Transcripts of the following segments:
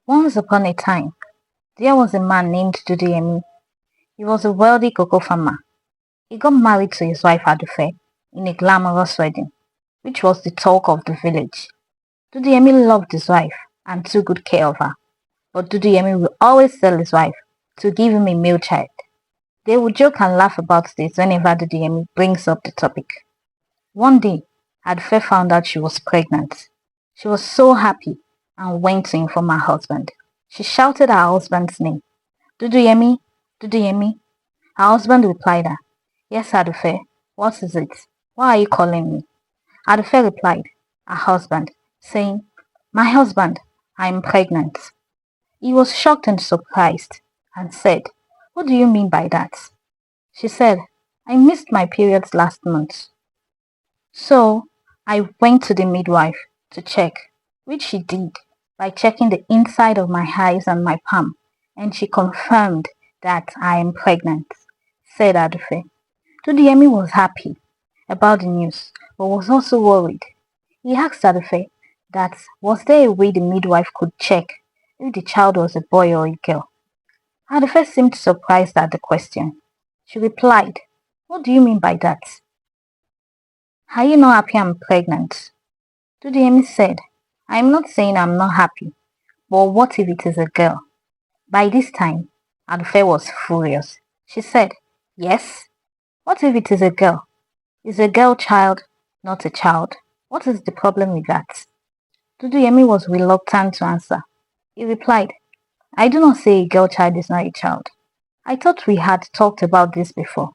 Once upon a time, there was a man named Duduyemi. He was a wealthy cocoa farmer. He got married to his wife Adufe in a glamorous wedding, which was the talk of the village. Duduyemi loved his wife and took good care of her, but Duduyemi would always tell his wife to give him a male child. They would joke and laugh about this whenever Duduyemi brings up the topic. One day, Adufe found out she was pregnant. She was so happy and went to inform her husband. She shouted her husband's name. Duduyemi, Duduyemi. Her husband replied her, Yes, Adufe, what is it? Why are you calling me? Adufe replied, her husband, saying, My husband, I am pregnant. He was shocked and surprised and said, What do you mean by that? She said, I missed my periods last month. So I went to the midwife to check, which she did by checking the inside of my eyes and my palm, and she confirmed that I am pregnant, said Adufe. Duduyemi was happy about the news, but was also worried. He asked Adufe that was there a way the midwife could check if the child was a boy or a girl. Adufe seemed surprised at the question. She replied, What do you mean by that? Are you not happy I'm pregnant? Duduyemi said, I am not saying I'm not happy, but what if it is a girl? By this time, Adufe was furious. She said, Yes? What if it is a girl? Is a girl child not a child? What is the problem with that? Duduyemi was reluctant to answer. He replied, I do not say a girl child is not a child. I thought we had talked about this before.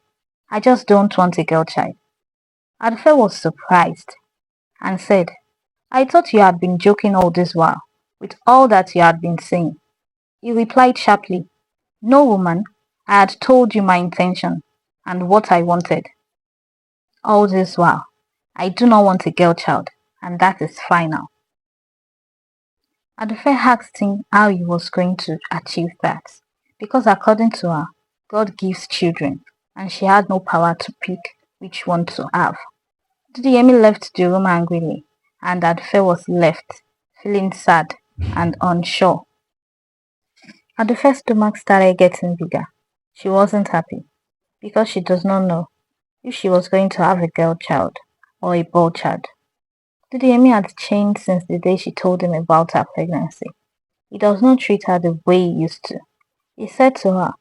I just don't want a girl child. Adufe was surprised and said, I thought you had been joking all this while, with all that you had been saying. He replied sharply, No, woman, I had told you my intention and what I wanted. All this while, I do not want a girl child, and that is final. Adufe asked him how he was going to achieve that, because according to her, God gives children, and she had no power to pick which one to have. Duduyemi left the room angrily, and Adufe was left, feeling sad and unsure. Adufe's stomach started getting bigger. She wasn't happy, because she does not know if she was going to have a girl child or a boy child. Duduyemi had changed since the day she told him about her pregnancy. He does not treat her the way he used to. He said to her,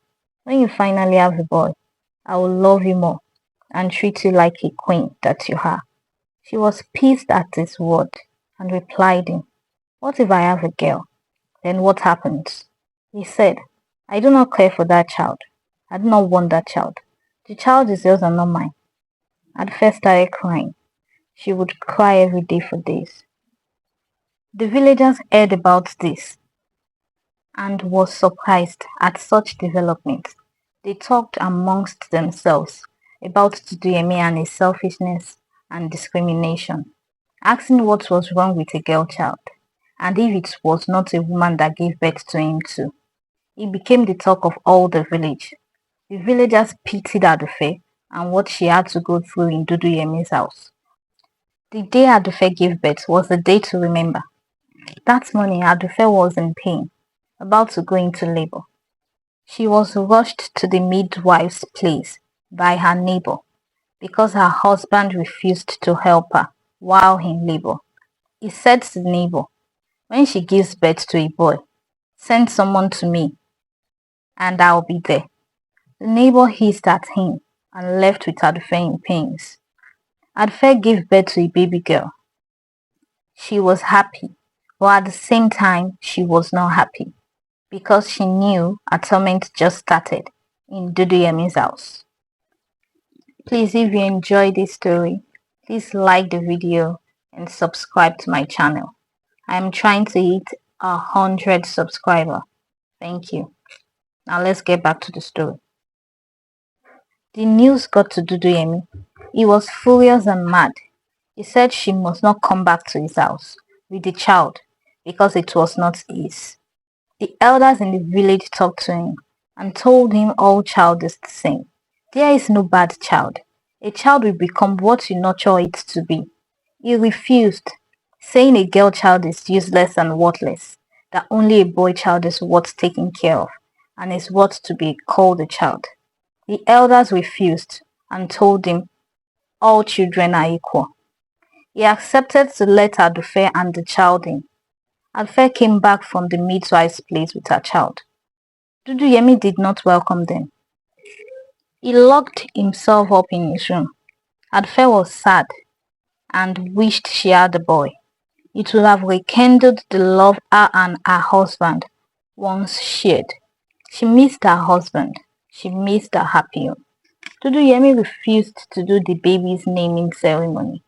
When you finally have a boy, I will love you more and treat you like a queen that you are. She was pissed at his word and replied him, What if I have a girl? Then what happens? He said, I do not care for that child. I do not want that child. The child is yours and not mine. Adufe started crying. She would cry every day for days. The villagers heard about this and was surprised at such development. They talked amongst themselves about Duduyemi and his selfishness and discrimination, asking what was wrong with a girl child, and if it was not a woman that gave birth to him too. He became the talk of all the village. The villagers pitied Adufe and what she had to go through in Duduyemi's house. The day Adufe gave birth was the day to remember. That morning, Adufe was in pain, about to go into labor. She was rushed to the midwife's place by her neighbor because her husband refused to help her while in labor. He said to the neighbor, When she gives birth to a boy, send someone to me and I'll be there. The neighbor hissed at him and left with Adufe in pains. Adufe gave birth to a baby girl. She was happy, but at the same time, she was not happy because she knew her torment just started in Duduyemi's house. Please, if you enjoyed this story, please like the video and subscribe to my channel. I am trying to hit 100 subscribers. Thank you. Now let's get back to the story. The news got to Duduyemi. He was furious and mad. He said she must not come back to his house with the child because it was not his. The elders in the village talked to him and told him all child is the same. There is no bad child. A child will become what you nurture it to be. He refused, saying a girl child is useless and worthless, that only a boy child is worth taking care of and is worth to be called a child. The elders refused and told him all children are equal. He accepted to let Adufe and the child in. Adufe came back from the midwife's place with her child. Duduyemi did not welcome them. He locked himself up in his room. Adufe was sad and wished she had a boy. It would have rekindled the love her and her husband once shared. She missed her husband. She missed her happy home. Duduyemi refused to do the baby's naming ceremony.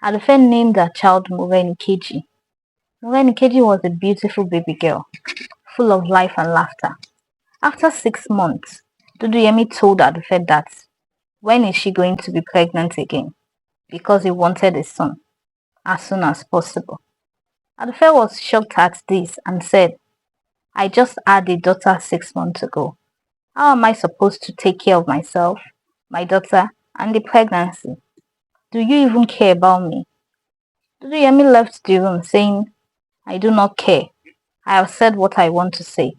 Adufe named her child Morenikeji. Morenikeji was a beautiful baby girl, full of life and laughter. After 6 months, Duduyemi told Adufe that when is she going to be pregnant again, because he wanted a son as soon as possible. Adufe was shocked at this and said, I just had a daughter 6 months ago. How am I supposed to take care of myself, my daughter, and the pregnancy? Do you even care about me? Duduyemi left the room saying, I do not care. I have said what I want to say.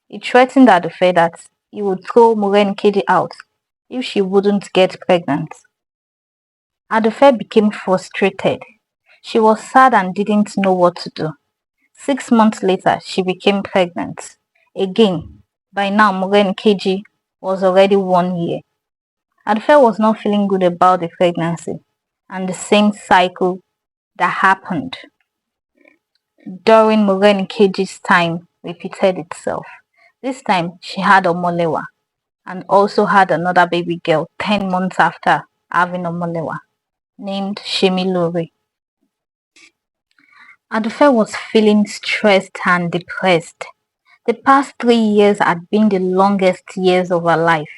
He threatened Adufe that he would throw Morenikeji out if she wouldn't get pregnant. Adufe became frustrated. She was sad and didn't know what to do. 6 months later, she became pregnant. Again, by now Morenikeji was already 1 year. Adufe was not feeling good about the pregnancy, and the same cycle that happened during Morenikeji's time repeated itself. This time, she had Omolewa and also had another baby girl 10 months after having Omolewa, named Shemilore. Adufe was feeling stressed and depressed. The past 3 years had been the longest years of her life.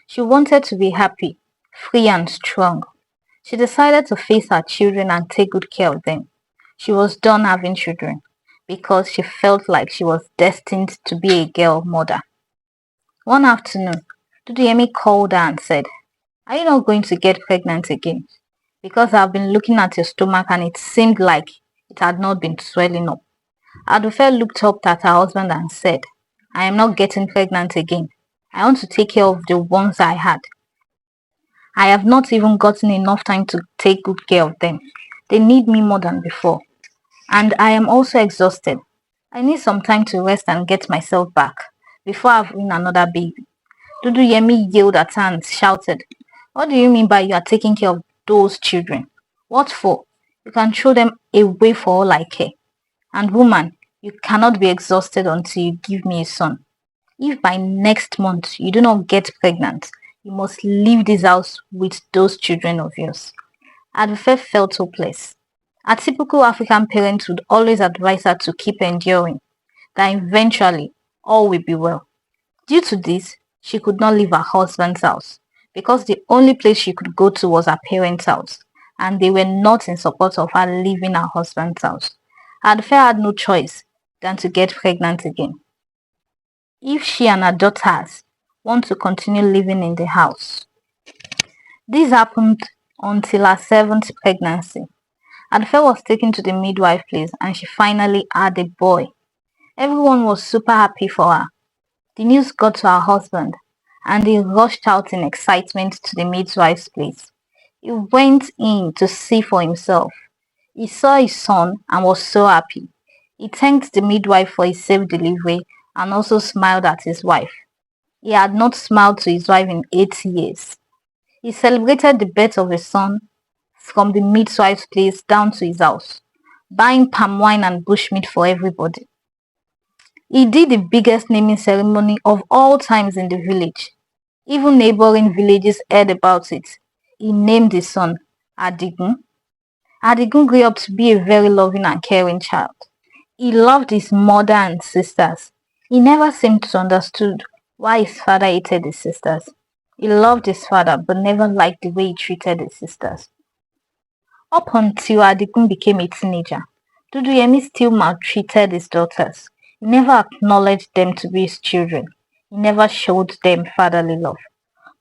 She wanted to be happy, free and strong. She decided to face her children and take good care of them. She was done having children because she felt like she was destined to be a girl mother. One afternoon, Duduyemi called her and said, Are you not going to get pregnant again? Because I've been looking at your stomach and it seemed like it had not been swelling up. Adufe looked up at her husband and said, I am not getting pregnant again. I want to take care of the ones I had. I have not even gotten enough time to take good care of them. They need me more than before. And I am also exhausted. I need some time to rest and get myself back before having another baby. Duduyemi yelled at her and shouted, What do you mean by you are taking care of those children? What for? You can throw them away for all I care. And woman, you cannot be exhausted until you give me a son. If by next month you do not get pregnant, you must leave this house with those children of yours. Adufe felt hopeless. A typical African parent would always advise her to keep enduring, that eventually all will be well. Due to this, she could not leave her husband's house because the only place she could go to was her parents' house, and they were not in support of her leaving her husband's house. Adufe had no choice than to get pregnant again. If she and her daughters want to continue living in the house. This happened until her 7th pregnancy. Adufe was taken to the midwife place and she finally had a boy. Everyone was super happy for her. The news got to her husband and he rushed out in excitement to the midwife's place. He went in to see for himself. He saw his son and was so happy. He thanked the midwife for his safe delivery and also smiled at his wife. He had not smiled to his wife in 8 years. He celebrated the birth of his son from the midwife's place down to his house, buying palm wine and bushmeat for everybody. He did the biggest naming ceremony of all times in the village. Even neighboring villages heard about it. He named his son Adigun. Adigun grew up to be a very loving and caring child. He loved his mother and sisters. He never seemed to understand why his father hated his sisters. He loved his father but never liked the way he treated his sisters. Up until Adigun became a teenager, Duduyemi still maltreated his daughters. He never acknowledged them to be his children. He never showed them fatherly love.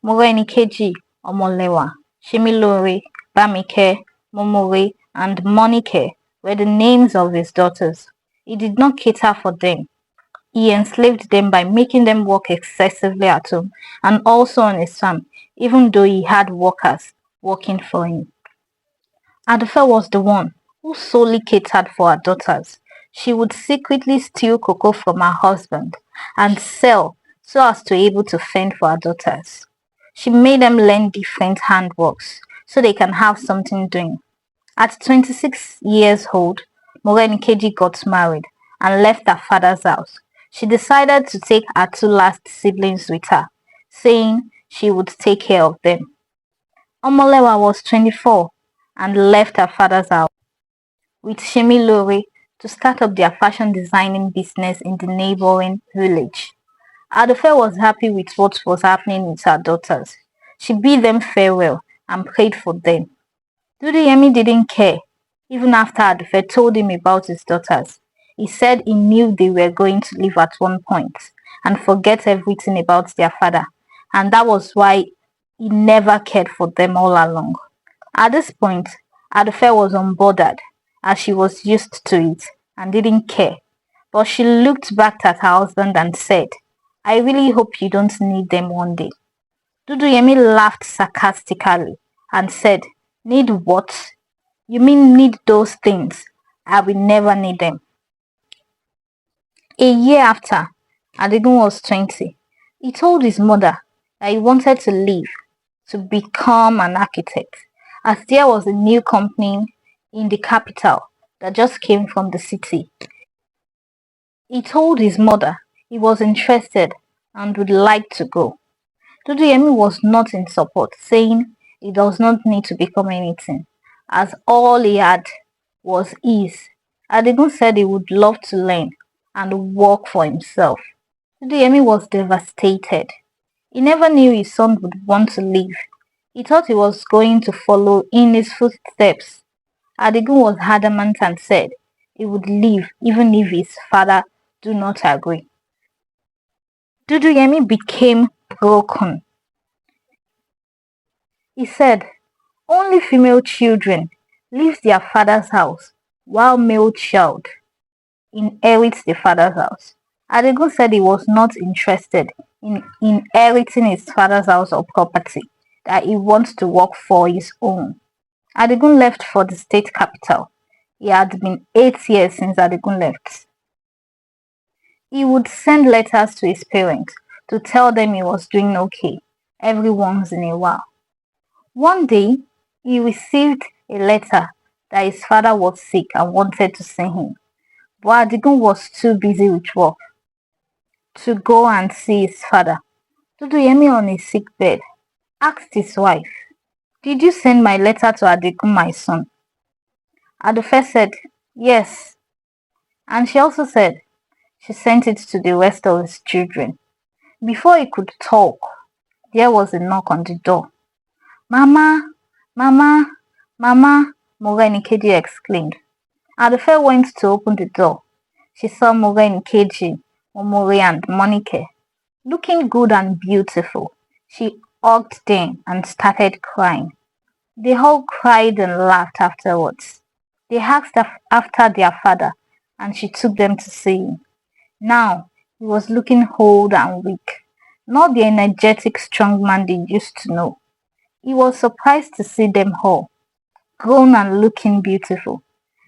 Morenikeji, Omolewa, Shemilore, Bamike, Momore, and Monike were the names of his daughters. He did not cater for them. He enslaved them by making them work excessively at home and also on his farm, even though he had workers working for him. Adufe was the one who solely catered for her daughters. She would secretly steal cocoa from her husband and sell so as to be able to fend for her daughters. She made them learn different handworks so they can have something doing. At 26 years old, Morenikeji got married and left her father's house. She decided to take her two last siblings with her, saying she would take care of them. Omolewa was 24 and left her father's house with Shemilore to start up their fashion designing business in the neighboring village. Adufe was happy with what was happening with her daughters. She bid them farewell and prayed for them. Duduyemi didn't care, even after Adufe told him about his daughters. He said he knew they were going to leave at one point and forget everything about their father, and that was why he never cared for them all along. At this point, Adufe was unbothered as she was used to it and didn't care. But she looked back at her husband and said, I really hope you don't need them one day. Duduyemi laughed sarcastically and said, Need what? You mean need those things? I will never need them. A year after, Adigun was 20. He told his mother that he wanted to leave to become an architect, as there was a new company in the capital that just came from the city. He told his mother he was interested and would like to go. Duduyemi was not in support, saying he does not need to become anything, as all he had was ease. Adigun said he would love to learn and work for himself. Duduyemi was devastated. He never knew his son would want to leave. He thought he was going to follow in his footsteps. Adigun was adamant and said he would leave even if his father do not agree. Duduyemi became broken. He said only female children leave their father's house while male child inherits the father's house. Adigun said he was not interested in inheriting his father's house or property, that he wants to work for his own. Adigun left for the state capital. It had been 8 years since Adigun left. He would send letters to his parents to tell them he was doing okay every once in a while. One day, he received a letter that his father was sick and wanted to see him, but Adigun was too busy with work to go and see his father. Duduyemi on his sick bed asked his wife, Did you send my letter to Adigun, my son? Adufe said, Yes. And she also said she sent it to the rest of his children. Before he could talk, there was a knock on the door. Mama, Mama, Mama, Morenikeji exclaimed. Adufe went to open the door. She saw Morenikeji, Momori and Monike, looking good and beautiful. She hugged them and started crying. They all cried and laughed afterwards. They asked after their father, and she took them to see him. Now, he was looking old and weak, not the energetic strong man they used to know. He was surprised to see them all, grown and looking beautiful.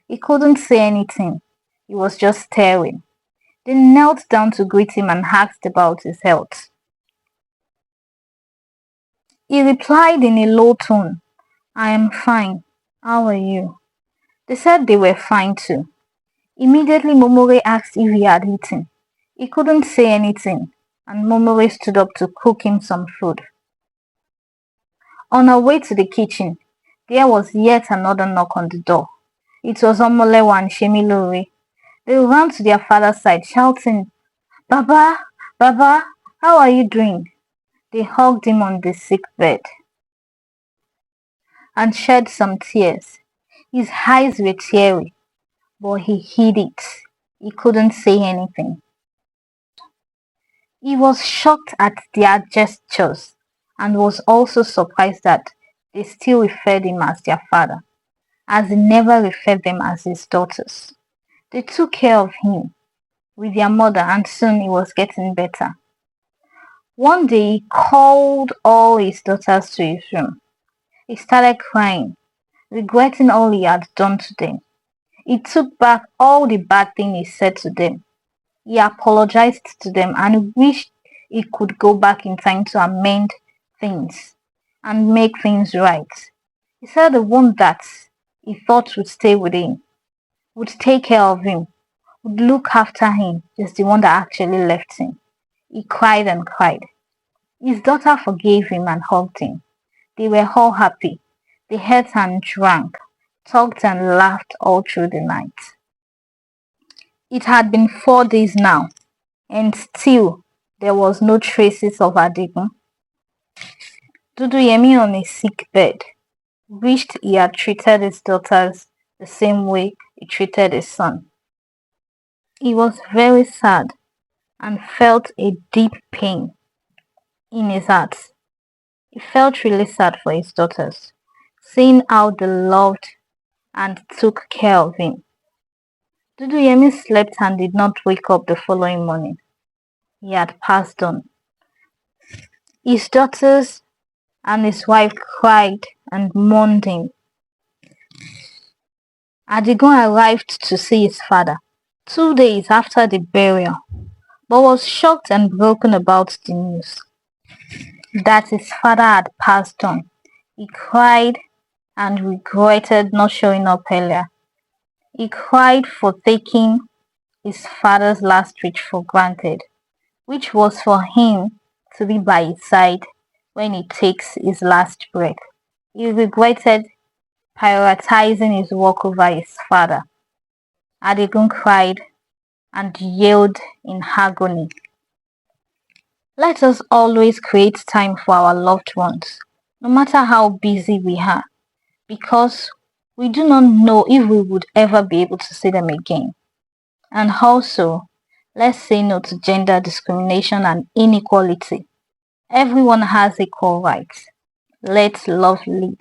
He couldn't say anything. He was just staring. They knelt down to greet him and asked about his health. He replied in a low tone, I am fine. How are you? They said they were fine too. Immediately Momore asked if he had eaten. He couldn't say anything, and Momore stood up to cook him some food. On her way to the kitchen, there was yet another knock on the door. It was Omolewa and Shemilore. They ran to their father's side, shouting, Baba, Baba, how are you doing? They hugged him on the sick bed and shed some tears. His eyes were teary, but he hid it. He couldn't say anything. He was shocked at their gestures and was also surprised that they still referred him as their father, as he never referred them as his daughters. They took care of him with their mother and soon he was getting better. One day he called all his daughters to his room. He started crying, regretting all he had done to them. He took back all the bad things he said to them. He apologized to them and wished he could go back in time to amend things and make things right. He said the one that he thought would stay with him, would take care of him, would look after him is the one that actually left him. He cried and cried. His daughter forgave him and hugged him. They were all happy. They ate and drank, talked and laughed all through the night. It had been 4 days now, and still there was no traces of Adigun. Duduyemi on his sick bed wished he had treated his daughters the same way he treated his son. He was very sad and felt a deep pain in his heart. He felt really sad for his daughters, seeing how they loved and took care of him. Duduyemi slept and did not wake up the following morning. He had passed on. His daughters and his wife cried and mourned him. Adigun arrived to see his father 2 days after the burial, but was shocked and broken about the news that his father had passed on. He cried and regretted not showing up earlier. He cried for taking his father's last wish for granted, which was for him to be by his side when he takes his last breath. He regretted prioritizing his work over his father. Adigun cried and yelled in agony. Let us always create time for our loved ones, no matter how busy we are, because we do not know if we would ever be able to see them again. And also, let's say no to gender discrimination and inequality. Everyone has equal rights. Let love lead.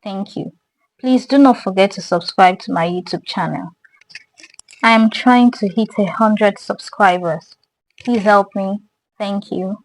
Thank you. Please do not forget to subscribe to my YouTube channel. I am trying to hit 100 subscribers. Please help me. Thank you.